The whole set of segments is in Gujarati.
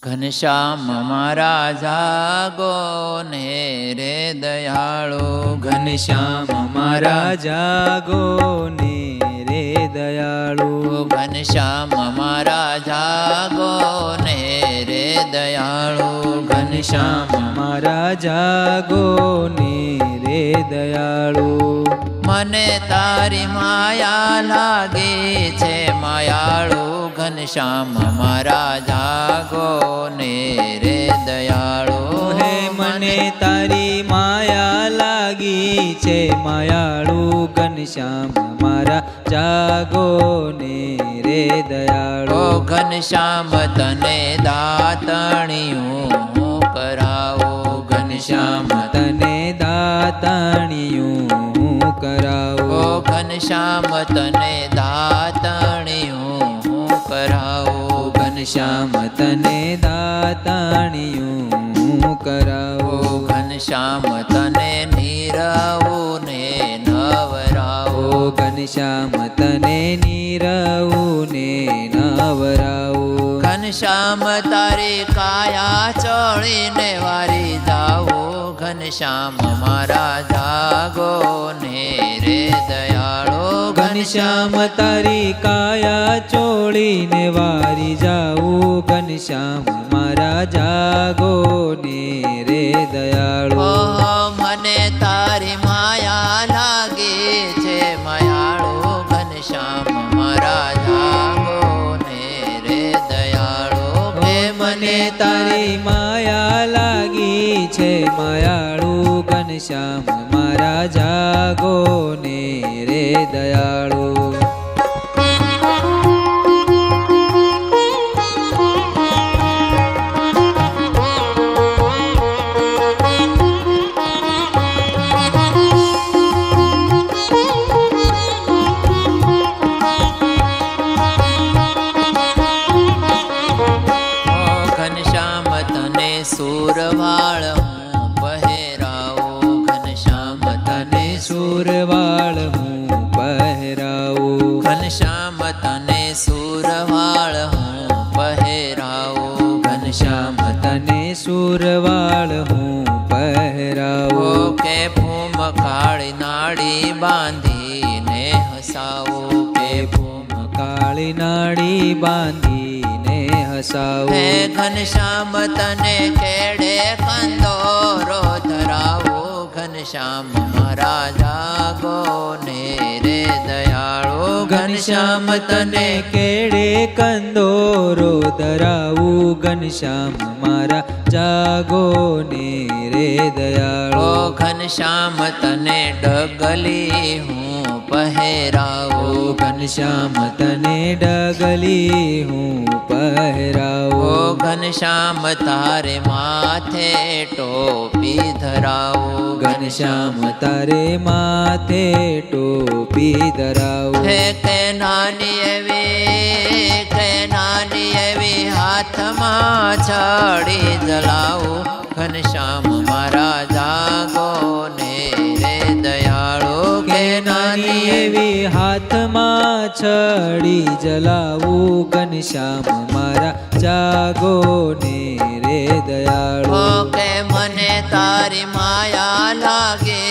ઘનશ્યામ મારા જાગો ને રે દયાળો. ઘનશ્યામ મારા જાગો ને રે દયાળુ. ઘનશ્યામ મારા જાગો ને રે દયાળો. ઘનશ્યામ મારા જાગો ને રે દયાળુ. મને તારી માયા લાગે છે માયાળુ. ઘનશ્યામ મારા જાગો ને રે દયાળો. હે મને તારી માયા લાગી છે માયાળુ. ઘનશ્યામ મારા જાગો ને રે દયાળુ. ઘનશ્યામ તને દાતણિયું કરાવો. ઘનશ્યામ તને દાતણિયું કરાવો. ઘનશ્યામ તને દાતણિયું કરાવો. ઘનશ્યામ તને દાતણિયું કરાવો. ઘનશ્યામ તને નીરવું ને નવરાવો. ઘનશ્યામ તને નીરવું ને નવરાવો. ઘનશ્યામ તારી કાયા ચોળીને વારી જાવો. ઘનશ્યામ મારા જાગો ને રે દયાળો. ઘનશ્યામ તારી કાયા ચોળીને વારી જાવું. ઘનશ્યામ મારા જાગો ને રે દયાળો. મને તારી માયા લાગે છે માયાળો. ઘનશ્યામ મારા જાગો ને રે દયાળો. મને તારી માયા લાગી છે માયાળુ. ઘનશ્યામ મારા જાગો ને રે દયાળુ. સુરવાળ હું પહેરાવો. ઘનશ્યામ તને સુરવાળ હું પહેરાવું. ઘનશ્યામ તને સુરવાળ હું પહેરાવો. ઘનશ્યામ તને સુરવાળ હું પહેરાવો. કે ફૂમ કાળી નાડી બાંધીને હસાવો. કે ફૂમ કાળી નાડી બાંધીને હસાવો. હે ઘનશ્યામ તને કેડે કંદોરો ધરાવો. ઘનશ્યામ મારા જાગો ને રે દયાળો. ઘનશ્યામ તને કેડે કંદોરો ધરાવું. ઘનશ્યામ મારા જાગો ને રે દયાળો. ઘનશ્યામ તને ડગલી હું પહેરાવો. ઘનશ્યામ તને ડગલી હું પહેરાવો. ઘનશ્યામ તારે માથે ટોપી ધરાવો. ઘનશ્યામ તારે માથે ટોપી ધરાવો. હે કે નાની એવી હાથમાં છડી જલાવો. ઘનશ્યામ મારા જાગો ને રે દયાળો. કે નાની એવી હાથમાં છડી જલાવું. ઘનશ્યામ મારા જાગો ને રે દયાળો. કે મને તારી માયા લાગે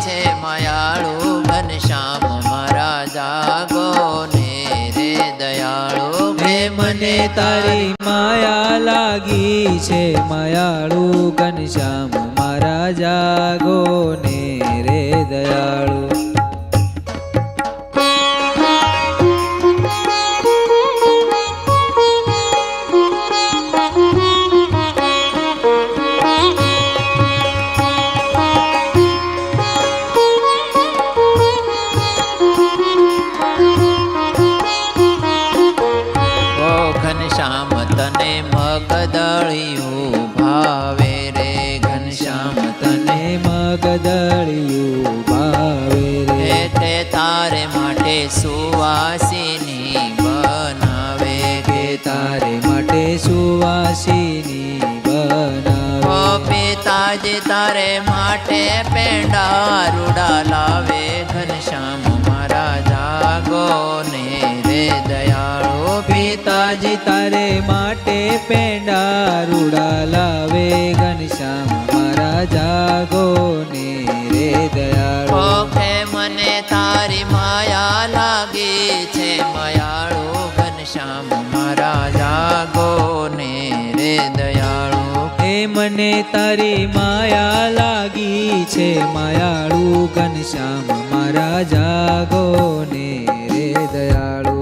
છે માયાળો. ઘનશ્યામ મારા જાગો ને રે દયાળો. હે મને તારી માયા લાગી છે માયાળુ. ઘનશ્યામ મારા જાગો ને રે દયાળુ. ઘનશ્યામ તને મગદળિયું ભાવે રે. ઘનશ્યામ તને મગદળિયું ભાવે રે. તે તારે માટે સુવાસીની બનાવે. કે તારે માટે સુવાસીની બનાવે. પિતાજી તારે માટે પેંડા રૂડા લાવે. ઘનશ્યામ મારા જાગો ને રે દયાળો. પિતાજી તારે માટે પેંડા લાવે ઘનશ્યામ મારા જાગો ને રે દયાળુ ઓખે મને તારી માયા લાગી છે માયાળુ ઘનશ્યામ મારા જાગો ને રે દયાળુ એ મને તારી માયા લાગી છે માયાળુ ઘનશ્યામ મારા જાગો ને રે દયાળુ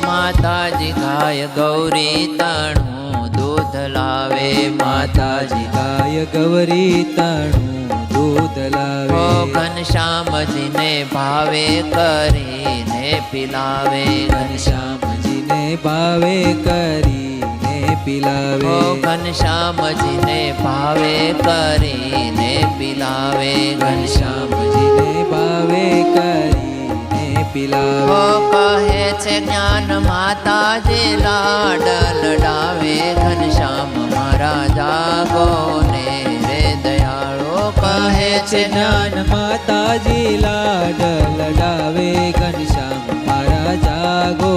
માતાજી ગાય ગૌરી તણું દૂધ લાવે માતાજી ગાય ગૌરી તણું દૂધ લાવે ઓ ઘનશ્યામજીને ભાવે કરીને પિલાવે ઘનશ્યામજીને ભાવે કરીને પિલાવે ઓ ઘનશ્યામજીને ભાવે કરીને પિલાવે ઘનશ્યામજીને ભાવે કરીને પિલાવે ઓ કહે છે જ્ઞાન માતાજી લાડ લડાવે ઘનશ્યામ મારા જાગો ને રે દયાળો કહે છે જ્ઞાન માતાજી લાડ લડાવે ઘનશ્યામ મારા જાગો